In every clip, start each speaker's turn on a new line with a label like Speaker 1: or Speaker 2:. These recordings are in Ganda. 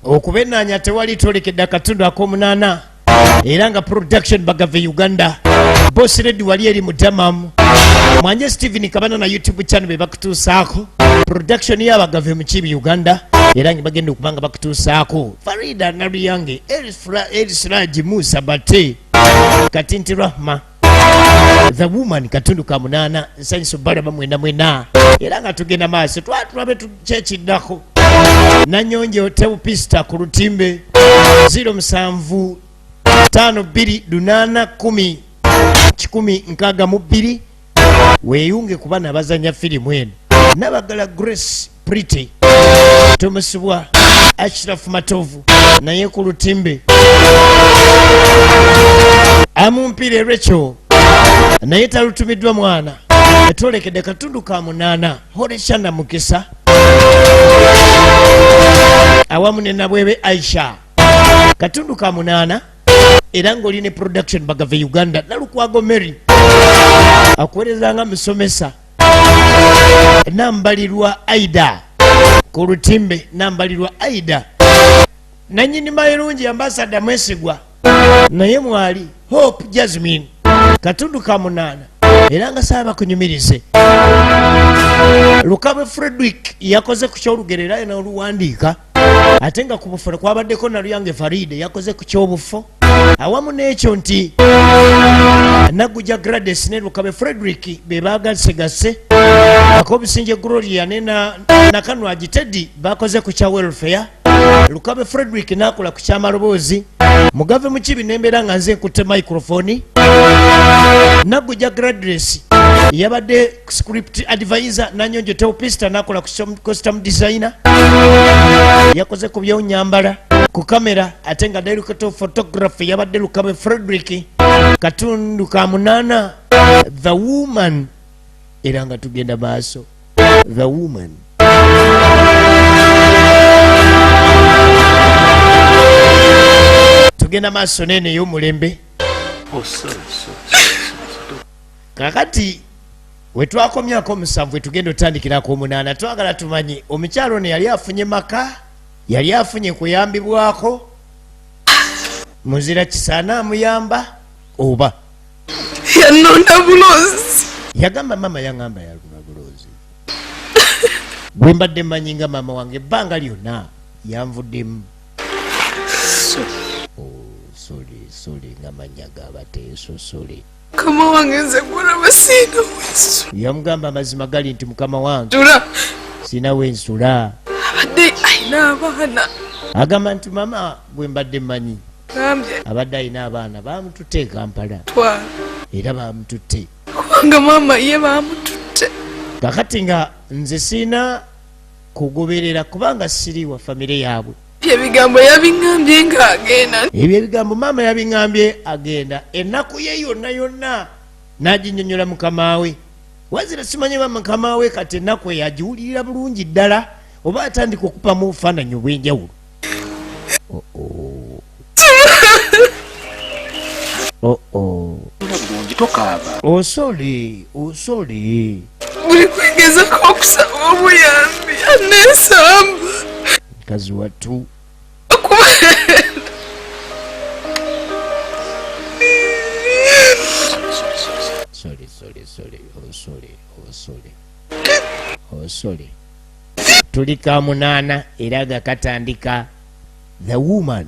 Speaker 1: okubenanya tewali tolekedde akatundu ak'omunaana era nga production bagave Uganda. Boss Lady wali eri mutamamu Mwanje Steven Kabana na YouTube channel bebakutuusaako production y'abagave mu Kibi Uganda era nga bagenda okubanga bakutuusaako. Farida Naruyange Erisraji Musa Bate Katinti Rahma The Woman katundu ka munaana nsanyusa balaba mwena era nga tugenda maaso tulabe tukyekidako Nanyonjo Teupista ku Lutimbe 0752881062 weeyunge ku bana abazanya firimu eno Nabagala Grace Pretty Tomusubwa Ashraf Matovu naye ku Lutimbe Amumpire Rachel naye talutumiddwa mwana etolekedde katundu ka munaana Horeshana Mukisa awamu ne Nabwebe Aisha katundu ka munaana era ng'oline production bagave Uganda Nalukwago Mary akuweerezanga musomesa Nambalirwa Aida ku Lutimbe Nambalirwa Aida nanyini mayirungi ambasada Mwesigwa naye mwali Hope Jasmine katundu ka munaana era nga saaba kunyumirize Lukabe Frederick yakoze ku kyolugerera na oluwandiika ate nga ku bufo kwabaddeko Naluyange Faride yakoze ku kyobufo awamu n'ekyo nti Naguja Gladys ne Lukabe Frederick be bagasigase Akobisinje Gloria ne Nakanwagi Teddy bakoze ku kya welfare Lukabe Frederick nakola ku kyamaloboozi mugave mu Kibi n'embeera nga nze nkutte microphone Naguja Gladys yabadde script advisor Nanyonjo Teupista nakola ku costume designer yakoze ku byonyambala ku kamera ate nga director photography yabadde Lukabe Frederick katundu ka munaana The Woman era nga tugenda maaso The Woman tugenda maaso nene y'omulembe kakati wetwakomyako 7 tugenda otandikirako 8 twagala tumanyi omukyalo ne yali afunye maka yali afunye kuyambibwako muzira kisaana amuyamba oba
Speaker 2: yanonda bulozi
Speaker 1: yagamba mama yangamba yaluna bulozi bwe mbadde mmanyi nga mama wange ebbanga lyonna yanvuddemu sorry nga manya gabateeso sorry
Speaker 2: kama wange nze kulaba sina wensu
Speaker 1: yamugamba amazima gali nti mukama wange sina wensula
Speaker 2: abadde ayina abaana
Speaker 1: agamba nti mama bwe mbadde mmanyi abadde ayina abaana bamututte Kampala era bamututte
Speaker 2: kubanga mama ye bamututte
Speaker 1: kakati nga nze sina kugoberera kubanga siri wa famire yaabwe
Speaker 2: ebigambo yabiŋŋambye ng'agenda
Speaker 1: ebyo ebigambo mama yabiŋŋambye agenda ennaku ye yonna n'aginnyonnyola mukama we wazira simanyi ba mukama we kati ennaku yagiwulirira bulungi ddala oba atandika okupamu obufaananyi obw'enjawulo osole
Speaker 2: buli kwegezako okusaba obuyambi aneesamba
Speaker 1: kazi wattu sorry tuli ka munaana era gakatandika The Woman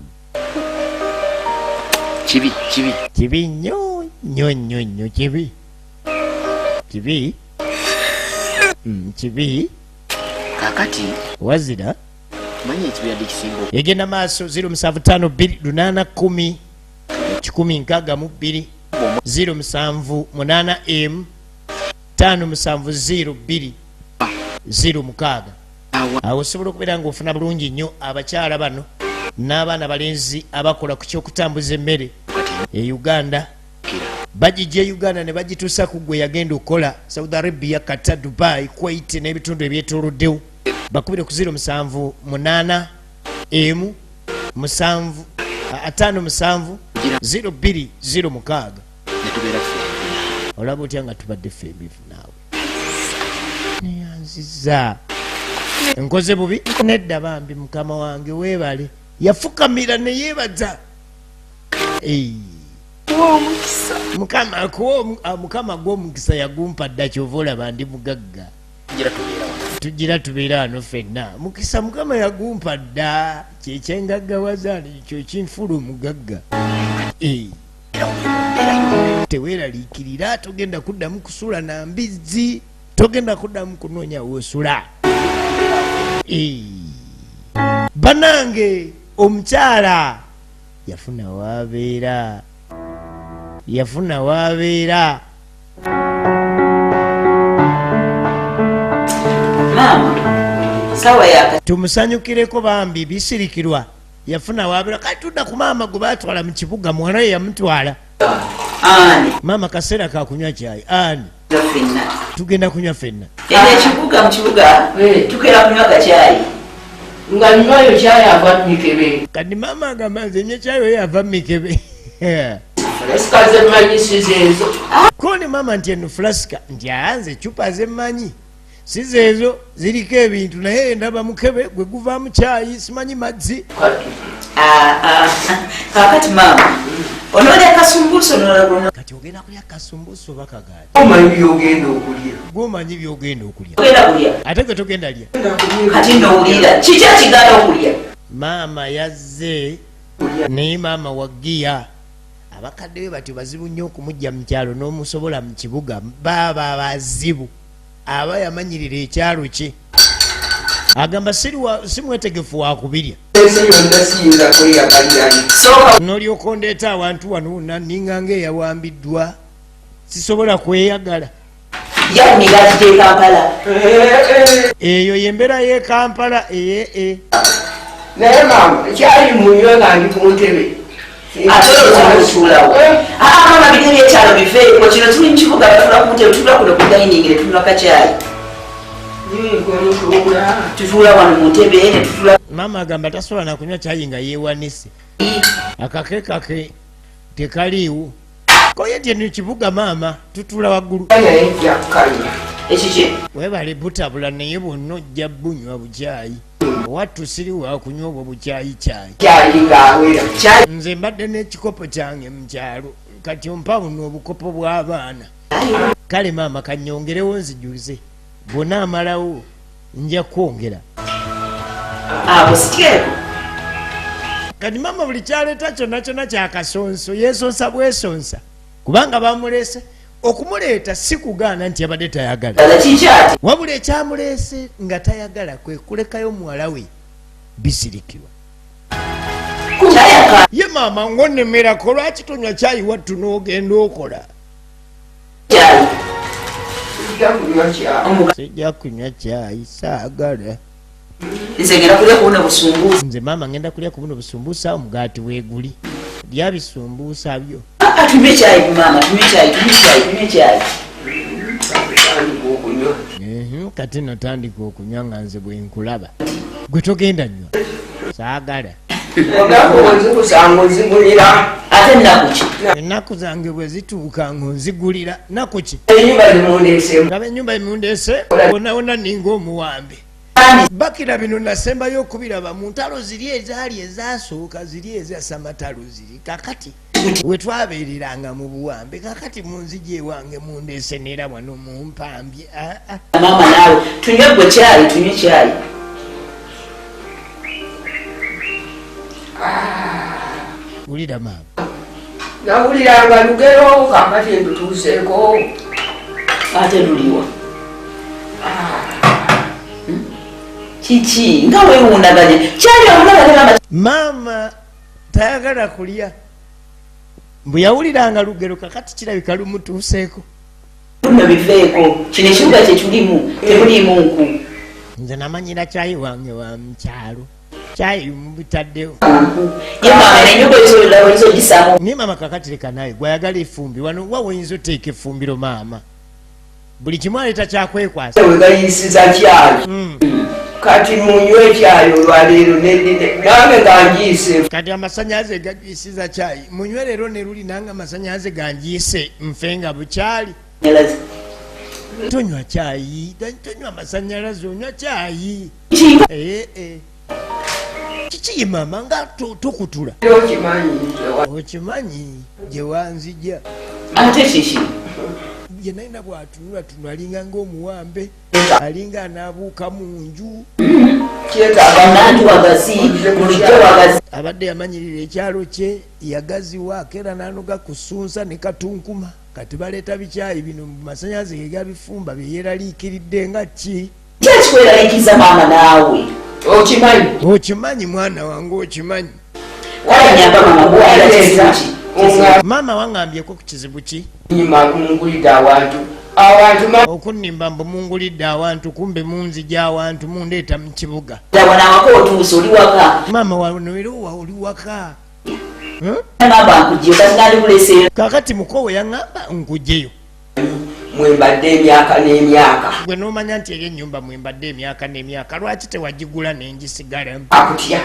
Speaker 1: kibi nnyo kibi
Speaker 3: kakati
Speaker 1: wazira
Speaker 3: manya ekibadde kisinga
Speaker 1: egenda maaso 0752 1062 078 570 06 awo osobola okubeera ng'ofuna bulungi nnyo abakyala bano n'abaana balenzi abakola ku ky'okutambuza emmere e Uganda bagijja Uganda ne bagituusa ku gwe yagenda okukola Saudi Arabia, Qatar, Dubai, Kuwait n'ebitundu ebyetooloddewo bakubire ku 078 57 0206 olaba otya nga tubadde ffe ebivu naawe neyanziza nkoze bubi nedda bambi mukama wange weebale yafukamira ne yeebaza mukama gw'omukisa yagumpa dda kyova olaba ndi mugagga tugira tubeera wano ffenna mukisa mukama yagumpa dda kyekyengaggawazaali ekyo kinfula omugagga teweeraliikirira togenda kuddamu kusula na mbizzi togenda kuddamu kunoonya woosula banange omukyala yafuna waabeera tumusanyukireko bambi bisirikirwa yafuna waabeera kati tudda ku maama gwe baatwala mu kibuga mwana ye yamutwala maama kaseera kakunywa kyayi ani tugenda kunywa ffenna
Speaker 4: ekibuga mu kibuga tukera kunywa gakyayi nga nywayo kyayi ava mikebe
Speaker 1: kati maama agamba nze nye kyayi yava mikebe
Speaker 4: esikazemanyi sizeezo
Speaker 1: kone maama nti eno fulasika nti aanze ecupa zemmanyi sizeezo ziriko ebintu naye ndaba mukebe gwe guvaamu kyayi simanyi mazzi
Speaker 4: kakati maama onolya kasumbuso nolagona
Speaker 1: kati ogenda kulya kasumbuso oba kagaali
Speaker 4: omanyi byogenda okulya
Speaker 1: gwomanyi byogenda okulya
Speaker 4: ogenda kulya
Speaker 1: ate gwe togenda lya
Speaker 4: kati nowulira kiki ekiganda okulya
Speaker 1: maama yazze naye maama waggiya abakadde be batyo bazibu nnyo okumujja mu kyalo n'omusobola mu kibuga baaba abazibu aba yamanyirira ekyalo kye agamba simwetegefu wakubirya n'olyoka ondeeta awantu wano naninga ngaeyawambiddwa sisobola kweyagala eyo yembeera y'e Kampala
Speaker 4: naye maama ekyali munywe nga ndi ku ntebe ate olwotuulawo maama biri ebyekyalo bifeeko kino tuli mukibuga batula ku ntebe tutula kuno ku dayiningi ne tunywa kakyayi tutuula wano mu ntebe ne tutula
Speaker 1: maama agamba tasobola nakunywa kyayi nga yeewanise akakekake tekaliiwo koye nti eno kibuga maama tutuula waggulu
Speaker 4: ekiki
Speaker 1: webale butabula naye bwonna ojja bunywa bukyayi wattu siri wakunywa obwo bukyayi kyayi nze mbadde n'ekikopo kyange mu kyalo kati ompa buno obukopo bw'abaana kale maama kanyongerewo nzijuze bwona amalawo nja kwongera kati maama buli kyaleeta kyonna kyonna kyakasonso yeesonsa bwesonsa kubanga bamulese okumuleeta si kugaana nti abadde tayagala wabula ekyamuleese nga tayagala kwe kulekayo muwala we bisirikirwa ye maama ngonemerako lwaki tonywa kyayi wattu n'ogenda okola sijja kunywa kyayi saagala nze maama ngenda kulya ku buno busumbuusa omugaati weeguli lya bisumbuusa byo
Speaker 4: tunywe kyayi maama tunywe kyayi
Speaker 1: kati notandika okunywa nga nze bwe nkulaba gwe togenda nywa saagala ennaku zange bwe zituuka ng'onzigulira naku ki ngaba ennyumba emundeese wonawona ninga omuwambe bakira bino nasembayo okubiraba mu ntalo ziri ezaali ezasooka ziri ezasamatalo ziri kakati we twabeereranga mu buwambe kakati munzigi ewange mundeese neera wano mumpambye
Speaker 4: maama naawe tunywe gwe kyayi tunywe kyayi
Speaker 1: wulira maama
Speaker 2: nawuliranga lugero kakati ndutuuseeko
Speaker 4: ate luliwa kiki nga weewundaganye kyali omulagane
Speaker 1: maama tayagala kulya bwe yawuliranga lugero kakati kirabika lumutuuseeko
Speaker 4: luno biveeko kino ekibuga kyetulimu temulimu nku
Speaker 1: nze namanyira kyayi wange wa mukyalo kyayi mubitaddewo
Speaker 4: ye maama nenyumba oyinza ogisaamu
Speaker 1: naye maama kakati leka naye gwayagala efumbi wano wa woyinza oteeka effumbiro maama buli kimu aleeta kyakwekwasa
Speaker 2: wegayisiza kyayi kati munywe kyayi olwaleero nange ganjiise
Speaker 1: kati amasanyalaze gajwisiza kyayi munywe leero ne luli nange amasanyalaze ganjiise nfe nga bukyali tonywa kyayi tonywa amasanyalaze onywa kyayi kiki mama nga tokutula okimanyi gye wanzija
Speaker 4: ate kiki
Speaker 1: ye nalina bwatunula tuno alinga ngaomuwambe alinga anaabuuka mu nju abadde yamanyirira ekyalo kye yagaziwaako era nanoga kusunsa ne katunkuma kati baleeta bikyayi bino mu masanyazi gegabifumba byeyeraliikiridde nga ki
Speaker 4: kyekikweraliikiza maama naawe
Speaker 1: okimanyi mwana wange okimanyi
Speaker 4: wanyamba mama gwalaa
Speaker 1: maama wangambyeko ku kizibu ki okunimba mbu mungulidde awantu kumbe munzija awantu mundeeta mu kibuga
Speaker 4: wanawaka otuusa oli waka
Speaker 1: maama wanoerowa oli waka
Speaker 4: ngamba nkujjeyo kati nandikuleseyo
Speaker 1: kakati mukowe yaŋŋamba nkujjeyo
Speaker 2: mwembadde emyaka n'emyaka
Speaker 1: gwe n'omanya nti eri ennyumba mwembadde emyaka n'emyaka lwaki tewagigula nengisigalamu
Speaker 2: akutya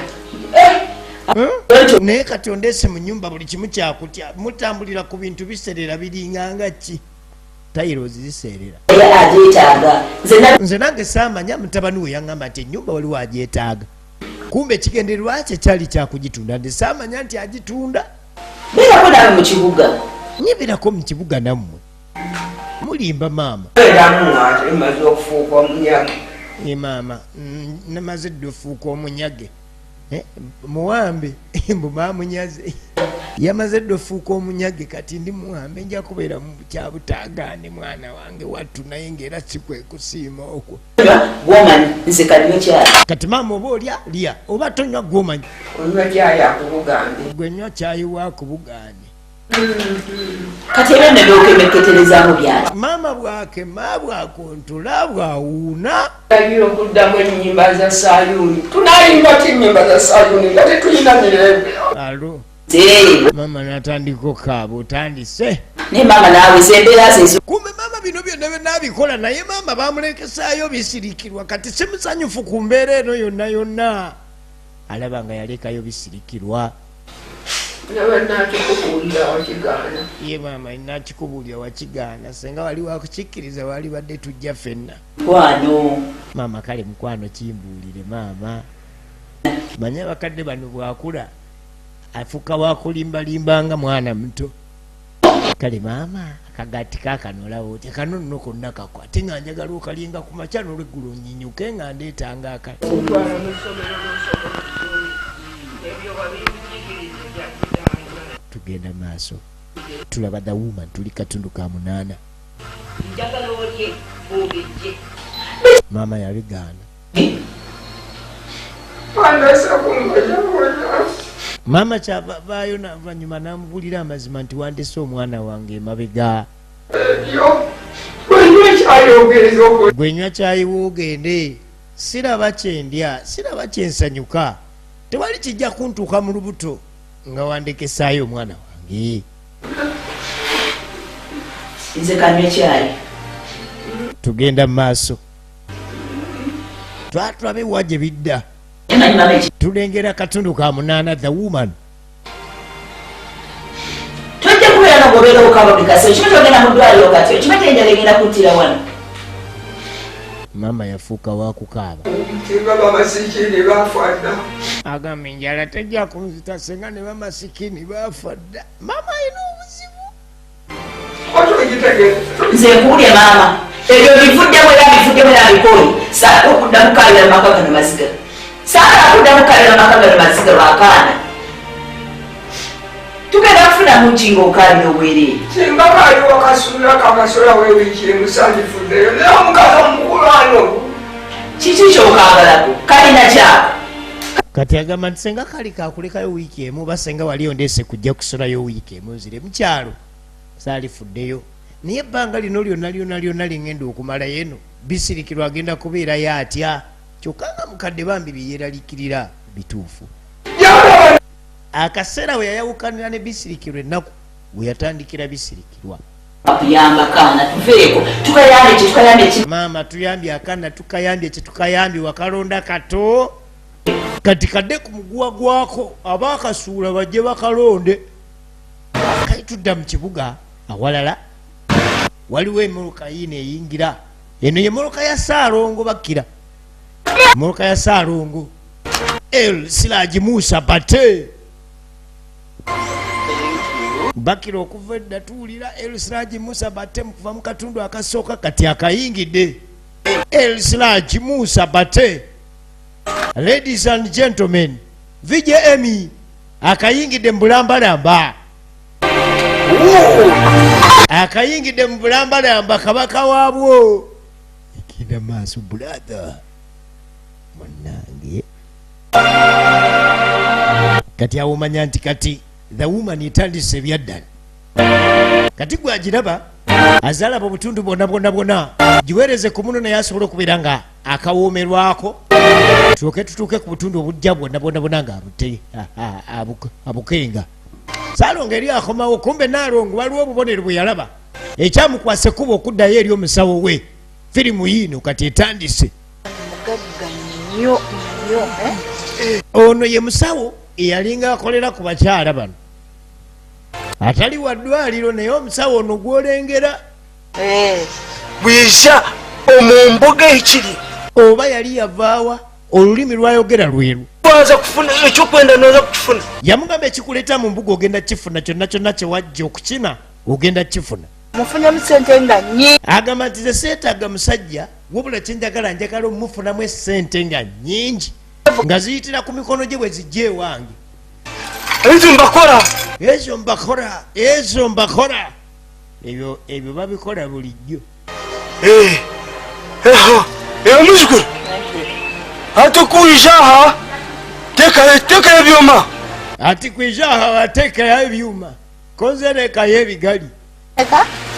Speaker 1: naye kati ondeese mu nyumba buli kimu kyakutya mutambulira ku bintu biserera biringanga ki tairozi ziseerera
Speaker 4: agyetaaga
Speaker 1: nze nange saamanya mutabani we yaŋŋamba nti ennyumba waliwo agyetaaga kumbe ekigendererwa kye kyali kyakugitunda nti saamanya nti agitunda
Speaker 4: beerako nawe mu kibuga
Speaker 1: nyebirako mu kibuga nammwe mulimba maama
Speaker 2: eramu ate maze okufuuka omunyage
Speaker 1: maama namaze dde ofuuka omunyage muwambe mbu bamunyaze yamaze dde ofuuka omunyage kati ndi muwambe nja kubeera mu kyabutaagaane mwana wange wattu naye ngaera sikwe kusiima okwo
Speaker 4: gwomanyi nze kaliyo kyali
Speaker 1: kati maama oba olya lya oba tonywa gwomanyi
Speaker 2: onywa kyayi akubugande
Speaker 1: gwe nywa kyayi wakubugaane
Speaker 4: kati era nebyokemeketerezaamu byali
Speaker 1: maama bwakema bwakontula bwawuuna
Speaker 2: ayira okuddamu ennyimba za sayuni tunayimba ti ennyimba za sayuni nga tetulina mirembe
Speaker 1: alo maama natandika okaaba otandise
Speaker 4: naye maama naawe zembeera ze
Speaker 1: kumbe maama bino byonna byenabikola naye maama bamulekesaayo bisirikirwa kati simusanyufu ku mbeera eno yonna yonna alaba nga yalekayo bisirikirwa
Speaker 2: nakikubuulira wakigaana
Speaker 1: ye maama nakikubuulira wakigaana senga wali wakukikkiriza wali badde tujja ffenna
Speaker 4: mukwano
Speaker 1: maama kale mukwano kimbuulire maama manye abakadde bano bwakula afuuka wakulimbalimbanga mwana muto kale maama akagaati kakanolawo oti kano nno konna kako ate nga njagala okalinga ku makya n'olweggulo nyinyuke nga ndeetanga akati tugenda maaso tulaba the woman tuli katundu ka 8 maama yabigaana maama kyavaayo navanyuma namubulira amazima nti wandese omwana wange emabega gwenywa kyayiwa ogende siraba kyendya siraba kyensanyuka tewali kijja kuntuuka mu lubuto nga wandekesaayo omwana wange
Speaker 4: nze kanywe kyayi
Speaker 1: tugenda mu maaso twatulabe wa gye bidda tulengera katundu ka 8 the woman
Speaker 4: tojja kubeera nogobeera okaba bikase ekima kyogenda mu ddwaliro kati ekima kyenjala egenda kuttira wano
Speaker 1: maama yafuuka wakukaaba
Speaker 2: singa bamasikini bafadda
Speaker 1: agamba enjala tejja kunzita senga ne bamasikini bafa dda maama alina obuzibu
Speaker 4: nze nkuwulye maama ebyo bivuddemu era bivuddemu era bikoli saala okuddamu kalira maka gano maziga saala okuddamu kalira maka gano maziga lwakaana tugenda kufuna munki ngaokalira obwereere
Speaker 2: singa kaaliwo kasula kakasula wewiiki emusandifuddeyo naye omukazi omukulano
Speaker 4: kiki kyokagalako kalina kyako
Speaker 1: kati agamba nti senga kali kakulekayo wiiki emu oba senga wali ondeese kujja kusulayo wiiki emu nzire mukyalo saalifuddeyo naye ebbanga lino lyonna lingenda okumala yeno bisirikirwa agenda kubeerayo atya kyokka nga mukadde bambi byeyeralikirira bituufu akaseera we yayawukanira ne bisirikirwa ennaku we yatandikira bisirikirwa
Speaker 4: akuyamba kaana tuveeko tukayambye kye tukayambye ki
Speaker 1: maama tuyambye akaana tukayambye kye tukayambye wakalonda kato kati kadde ku muguwa gwako abaakasuula bajje bakalonde kali tudda mu kibuga awalala waliwo emmotoka yiino eyingira eno ye mmotoka ya Saalongo bakkira mmotoka ya Saalongo El Siraj Musa Bate. Bakiro okuva edda tuwulira El Siraj Musa Bate mukuva mu katundu akasooka kati akayingidde. El Siraj Musa Bate. Ladies and gentlemen, VJM akayingidde mu bulambalamba. Akayingidde mu bulambalamba kabaka waabwo. Ekida maaso brother. Mwanange. Kati awumanya nti kati the woman etandise ebyaddala. Kati gwe agiraba azalaba obutundu bwonna giweereze ku muno naye asobola okubeera nga akawoomerwako tutuuke ku butundu obujja bwonna nga abukenga. Saalongo eri akomawo kumbe Naalongo waliwo obubonero bwe yalaba ekyamukwasa ekkuba okuddayo eri omusawo we. Firimu yiino kati etandise. Ono ye musawo eyalinga akolera ku bakyala bano. Atali wa ddwaliro naye omusawo ono gw'olengera
Speaker 5: bwisha omumboga ekiri
Speaker 1: oba yali yavaawa olulimi lwayogera lweru.
Speaker 5: waza kufuna ekyokwenda noza kukifuna.
Speaker 1: Yamugamba ekikuleeta mu mbuga ogenda kifuna, kyonna kyewajja okukina ogenda kifuna.
Speaker 6: Mufunyamu ssente nga nnyingi.
Speaker 1: Agamba nti ze seetaaga musajja wabula njagala omumufunamu essente nga nnyingi nga ziyitira ku mikono gye bwe zijja ewange. Ezo mbakora ebyo babikola bulijjo.
Speaker 5: Omuzukulu ate kuijaha teka ebyuma
Speaker 1: ati kwijaha wateekayo ebyuma konzerekayo ebigali.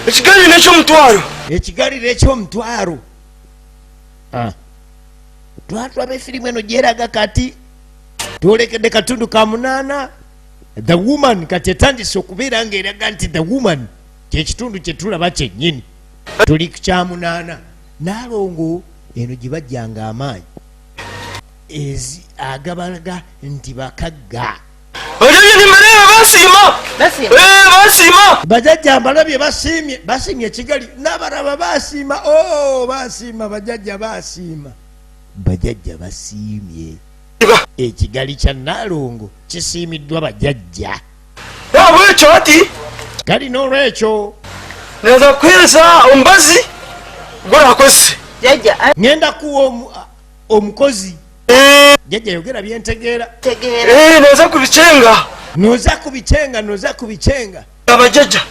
Speaker 5: ekigali n'ekyomutwalo.
Speaker 1: Ekigali n'ekyomutwalo. Twatulaba efirimu eno gyeraga kati twolekedde katundu ka 8. The woman kati etandise okubeera ng'eraga nti the woman kyekitundu kye tulaba kyennyini. Tuli ku kya 8. Naalongo eno gye bajjanga amaanyi agabalaga nti bakagga.
Speaker 5: Basiima
Speaker 1: bajajja mbalabye basiimye ekigali n'abalaba basiima. Basiima bajajja basiima. Bajajja basiimye. Ekigali kya Naalongo kisiimiddwa bajajja.
Speaker 5: bwekyo ati
Speaker 1: Kali n'olwekyo
Speaker 5: neza kuweereza omubazi gwolakozese.
Speaker 1: ngenda kuwa omukozi. Jajja yogera byentegeera.
Speaker 5: neza
Speaker 1: Noza kubichenga.
Speaker 5: abajajja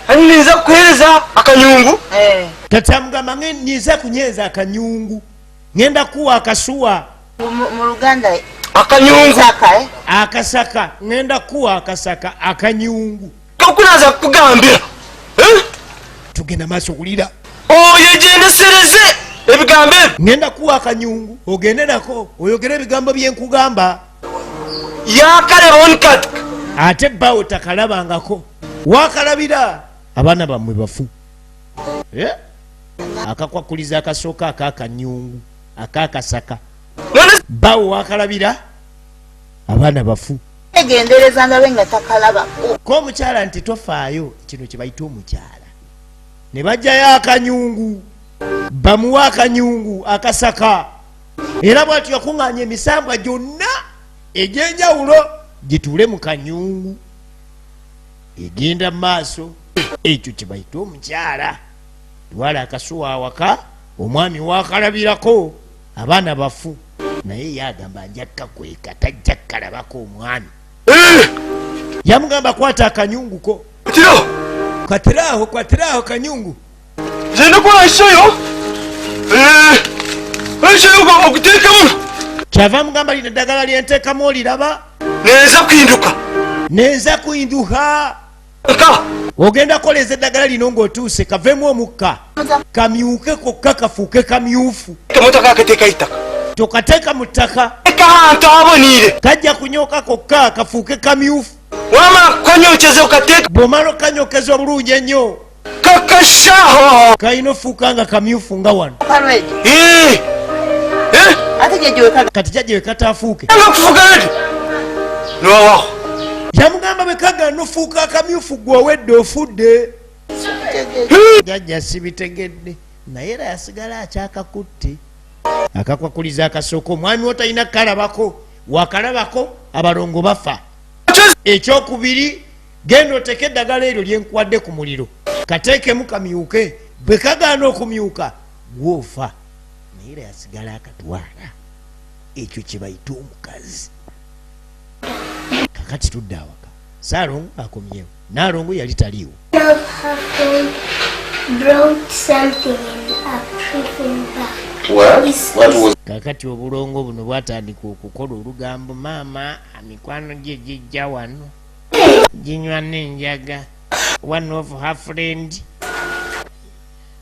Speaker 5: ani neza kuweereza akanyungu.
Speaker 1: Kati amugamba niza kunyeza akanyungu. Ngenda kuwa akasuwa.
Speaker 6: Mu Luganda
Speaker 5: akanyungu
Speaker 1: Akasaka. Ngenda kuwa akasaka akanyungu.
Speaker 5: kakunaza kugambira
Speaker 1: Tugenda maaso kulira.
Speaker 5: oyegendesereze ebigambo ebyo.
Speaker 1: Ngenda kuwa akanyungu ogende nako oyogere ebigambo byenkugamba.
Speaker 5: yakaleba onkati
Speaker 1: Ate bawo takalabangako. Wakalabira abaana bammwe bafu. Akakwakuliza akasooka akakanyungu akakasaka. Bawo wakalabira abaana bafu.
Speaker 6: egendereza ndabe nga takalaba.
Speaker 1: Ko omukyala nti tofaayo kino kye bayita omukyala. Ne bajjayo akanyungu bamuwa akanyungu akasaka. Era bw'atyo yakuŋŋaanya emisambwa gyonna egy'enjawulo gituule mu kanyungu. Egenda mu maaso ekyo kye bayita omukyala. Twala akasuwa awaka omwami wakalabirako abaana bafu. Naye yagamba nja kakweka tajja kalabako omwami. Yamugamba kwata akanyunguko. Kwatiraho kanyungu.
Speaker 5: zenda kola ekyoyo ekyoyo okuteekamu.
Speaker 1: Kyava mugamba lino eddagala lyenteekamu oliraba. Neza kuinduka. Ogenda koleza eddagala lino ng'otuuse kavemu omukka kamyuke kokka kafuuke kamyufu.
Speaker 5: Emmotoka akateeka itaka
Speaker 1: Tokateeka mu ttaka
Speaker 5: akantu aboniire
Speaker 1: kajja kunyooka kokka kafuuke kamyufu.
Speaker 5: wamala kukanyokeza okateeka
Speaker 1: Bw'omala okanyokeza obulungi ennyo
Speaker 5: kakashaho
Speaker 1: kalina ofuuka nga kamyufu nga wano.
Speaker 6: Ate gye
Speaker 1: Kati jjajja we kataafuuke.
Speaker 5: nga kufuga nti nowaho
Speaker 1: Yamugamba bwe kagaana ofuuka akamyufu gwe owedde ofudde. Jjajja sibitegedde naye era yasigala akyakakutte. Akakwakuliza akasooka omwami wo talina kalabako. wakalabako abalongo bafa. Ekyokubiri genda oteke eddagala eryo lyenkuwadde ku muliro kateekemu kamyuke bwe kagaana okumyuka gwofa naye era yasigala akatwala ekyo kye bayita omukazi. Kakati tudde awaka Saalongo akomyewo Naalongo yali taliiwo. Kakati obulongo buno bwatandika okukola olugambo maama mikwano gye gijja wano ginywa n'enjaga one of her friend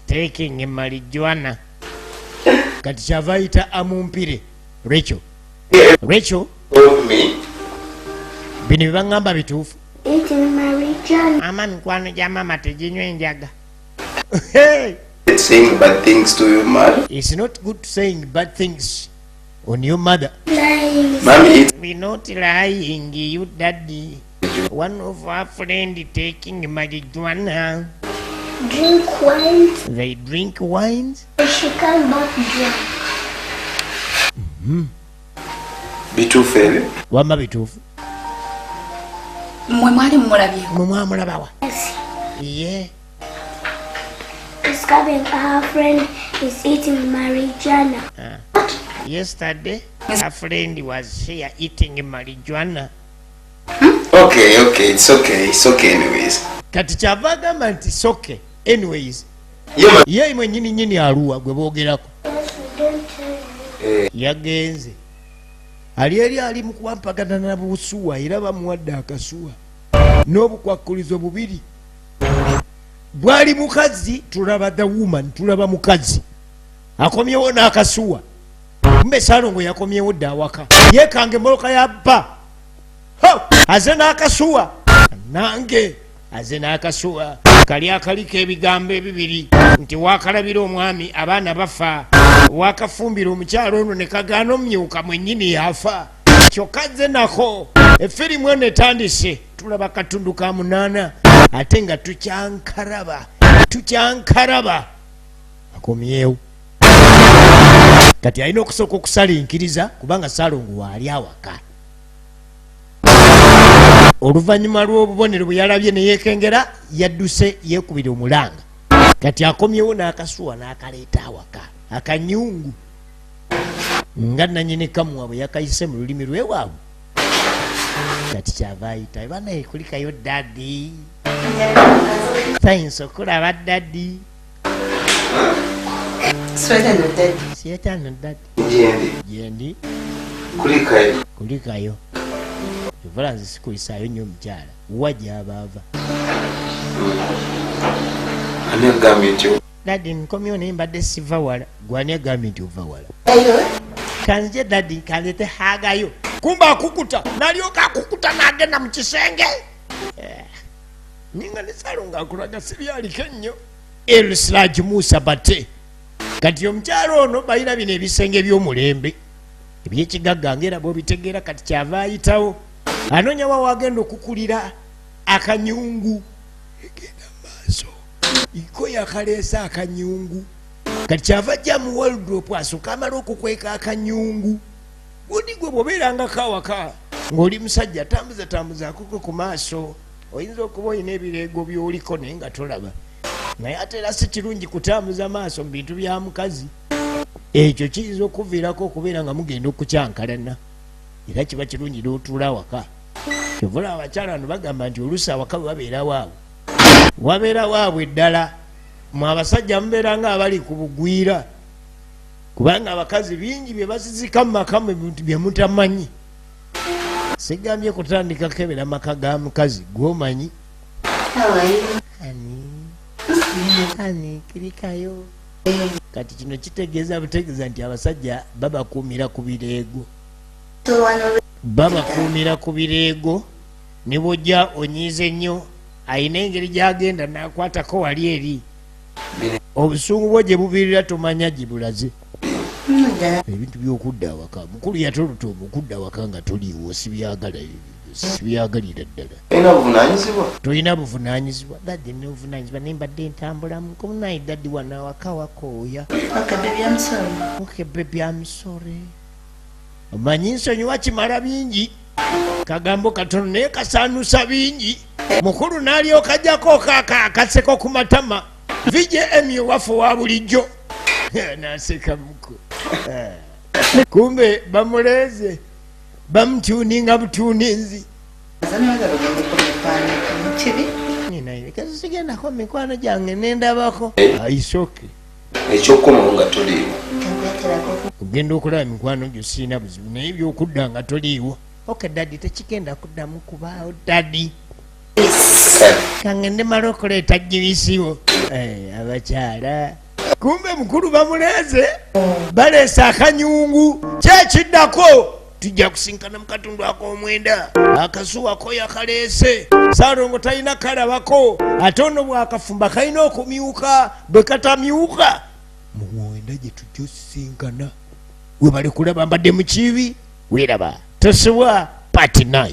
Speaker 1: taking marijuana. Kati kyava ayita amumpire Rachel. Rachel bino bye baŋŋamba bituufu. Ama mikwano gya maama teginywa enjaga.
Speaker 7: It's saying bad things to your mother.
Speaker 1: It's not good saying bad things on your mother.
Speaker 7: Mommy,
Speaker 1: We're not lying, you daddy. One of our friend taking marijuana.
Speaker 8: Drink wine.
Speaker 1: They drink wines.
Speaker 8: She can't but drink.
Speaker 7: bitufere.
Speaker 1: Wamba bituufu.
Speaker 9: Mwe mwali mmulabye.
Speaker 1: Mwe mwamulabawa.
Speaker 8: Yes.
Speaker 1: Yeah.
Speaker 8: Discovering her friend is eating marijuana.
Speaker 1: Yesterday, her friend was here eating marijuana.
Speaker 7: Okay, it's okay anyways.
Speaker 1: Kati kyava agamba nti it's okay anyways.
Speaker 7: Yeah,
Speaker 1: Ye mwe nyini aluwa gwe boogerako.
Speaker 8: Yes, we don't tell you.
Speaker 1: Yagenze ali eri ali mu kuwampagana na busuwa era bamuwadde akasuwa n'obukwakulizo bubiri. Bwali mukazi tulaba the woman, tulaba mukazi akomyewo n'akasuwa. Mbe Saalongo yakomyewo dda awaka yekange moloka ya bba aze n'akasuwa nange aze n'akasuwa kali akaliko ebigambo ebibiri nti wakalabira omwami abaana bafa wakafumbira omukyalo ono ne kagaana omumyuka mwennyini yafa kyokka nze nako efirimu eno etandise tulaba katundu ka 8 ate nga tukyankaraba akomyewo. Kati alina okusooka okusalinkiriza kubanga Saalongo waali awaka. Oluvannyuma lw'obubonero bwe yalabye ne yeekengera yadduse yeekubira omulanga. Kati akomyewo n'akasuwa n'akaleeta awaka akanyungu nga nannyini kamuwa bwe yakayise mu lulimi lw'ewaabwe. Kati kyava ayita ebanaye kulikayo daddy. Thanks okulaba daddy. Sweta no daddy. Jendi. Kulikayo. Evola nze sikuyisaayo nnyo omukyala wa gy'abaava.
Speaker 7: ani agambye nti
Speaker 1: Daddy nkomyewo naye mbadde siva wala. Gwani agambye nti ova wala? Kanzije daddy kanzete hagayo. Kumba akukuta nalyoka akukuta n'agenda mu kisenge. Ninga ne Saalongo akulaga sibyaliko ennyo. Elslaj Musa Bate. Kati omukyalo ono balina bino ebisenge by'omulembe ebyekigagga ng'era bw'obitegeera kati kyava ayitawo anoonya wa wagenda okukulira akanyungu egenda maaso iko yakaleesa akanyungu kati kyava ajja mu wardrobe asooka amala okukweka akanyungu gudi gwe bw'obeerangako awaka ng'oli musajja tambuzaako ku maaso oyinza okuba olina ebireego by'oliko naye nga tolaba naye ate era si kirungi kutambuza maaso mu bintu bya mukazi. Ekyo kiyinza okuviirako okubeera nga mugenda okukyankalana era kiba kirungi n'otuula awaka. Kyovula abakyala bano bagamba nti oluusi awaka bwe wabeera waabwe ddala mwe abasajja mubeera nga abali ku bugwira kubanga abakazi bingi bye basizika mu maka mu bintu bye mutamanyi. Sigambye kutandika kebera maka ga mukazi gw'omanyi. Ani kirikayo. Kati kino kitegeeza butegeeza nti abasajja babakuumira ku bireego ne bw'ojja onyiize nnyo ayina engeri gy'agenda n'akwatako wali eri obusungu bwo gye buviirira tomanya gye bulaze. Ebintu by'okudda awaka mukulu yatoluta omukudda awaka nga toliiwo sibyagalira ddala. Tolina buvunaanyizibwa. Daddy nina obuvunaanyizibwa naye mbadde ntambulamu komunayi daddy wano awaka wakooya. Okay baby I'm sorry. omanyi nsonyiwa kimala bingi kagambo katono naye kasaanusa bingi mukulu n'alyoka ajjako akaseko ku matama VJM waffe wa bulijjo naseka muku kumbe bamuleeze bamutuuninga butuuninzi kasigendako mikwano gyange nendabako aisoke
Speaker 7: ekyokukomawo nga toliiwo
Speaker 1: ogenda okulaba mikwano gyo siina buzibu naye byokudda nga toliiwo oke dadi tekigenda kuddamu kubaawo dadi kangende mala okuleeta jirisiwo abakyala kumbe mukulu bamuleeze baleese akanyungu kyekiddako tujja kusinkana mu katundu ak'omwenda akasuwako yakaleese Saalongo talina kalabako ate ono bwakafumba kalina okumyuka bwe katamyuka mu mwenda gye tujja osisinkana we bali kulaba mbadde mu kibi weeraba tosubwa part 9